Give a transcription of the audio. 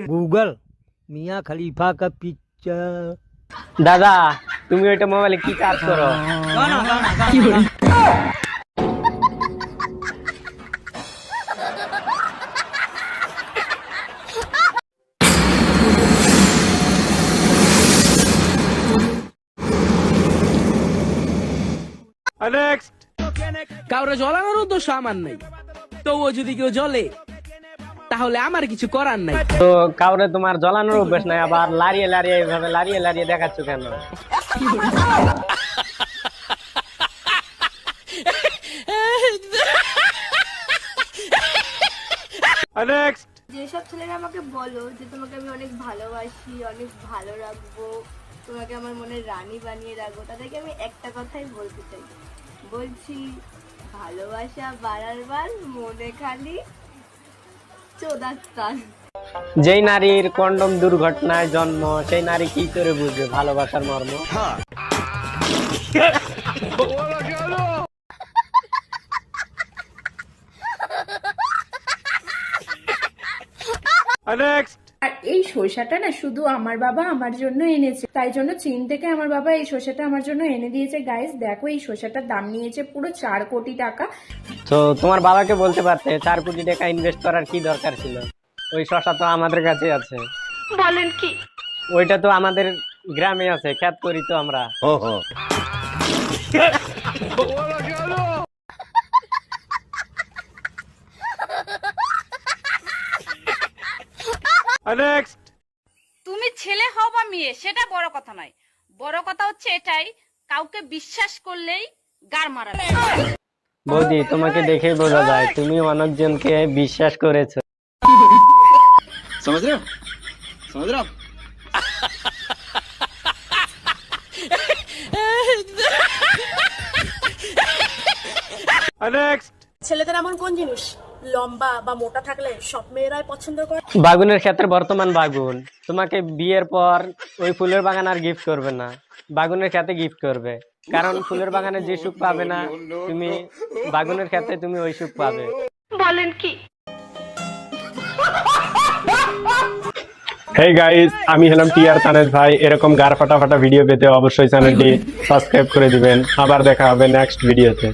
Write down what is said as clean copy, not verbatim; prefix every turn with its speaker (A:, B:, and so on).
A: Google मियाँ खलीफा का picture.
B: दादा তুমি ওইটা মোবাইলে কি কাজ করো?
C: কাউরে জ্বলানোর উদ্দেশ্য আমার নাই, তবুও যদি কেউ জ্বলে তাহলে আমার কিছু করার নাই।
B: তো কাউরে তোমার জ্বলানোর অভ্যাস নাই, আবার লাড়িয়ে লাড়িয়ে এইভাবে লাড়িয়ে লাড়িয়ে দেখাচ্ছ কেন?
D: যেসব ছেলেরা আমাকে বলো যে তোমাকে আমি অনেক ভালোবাসি, অনেক ভালো রাখবো, তোমাকে আমার মনে রানী বানিয়ে রাখবো, তাদেরকে আমি একটা কথাই বলতে চাই, বলছি ভালোবাসা বাড়ার বার মনে খালি চোদার টান।
B: যেই নারীর কন্ডম দুর্ঘটনায় জন্ম সেই নারী কি করে বুঝবে ভালোবাসার মর্ম?
E: আর এই শসাটা না শুধু আমার বাবা আমার জন্য এনেছে, তাই জন্য চীন থেকে আমার বাবা এই শসাটা আমার জন্য এনে দিয়েছে। গাইস দেখো, এই শসাটার দাম নিয়েছে পুরো 4 কোটি টাকা।
B: তো তোমার বাবাকে বলতে পারতে 4 কোটি টাকা ইনভেস্ট করার কি দরকার ছিল? ওই শসা তো আমাদের কাছে আছে।
D: বলেন কি?
B: ওইটা তো আমাদের গ্রামে আছে, খ্যাত করি তো আমরা।
F: তুমি ছেলে হও বা মেয়ে সেটা বড় কথা নয়, বড় কথা হচ্ছে এটাই কাউকে বিশ্বাস করলেই গার মারা।
B: বৌদি তোমাকে দেখেই বোঝা যায় তুমি অনেকজনকে বিশ্বাস করেছো।
G: ছেলেদের এমন কোন জিনিস লম্বা বা মোটা থাকলে সব মেয়েরাই পছন্দ করে?
B: বাগুনের ক্ষেত্রে বর্তমান বাগুন তোমাকে বিয়ের পর ওই ফুলের বাগান আর গিফট করবে না, বাগুনের ক্ষেত্রে গিফট করবে, কারণ ফুলের বাগানে যে সুখ পাবে না তুমি বাগুনের ক্ষেত্রে তুমি ওই সুখ পাবে।
D: বলেন কি?
H: হেই গাইস, আমি হলাম টিআর তানেজ ভাই। এরকম গার ফাটা ফাটা ভিডিও পেতে অবশ্যই চ্যানেলটি সাবস্ক্রাইব করে দিবেন। আবার দেখা হবে নেক্সট ভিডিওতে।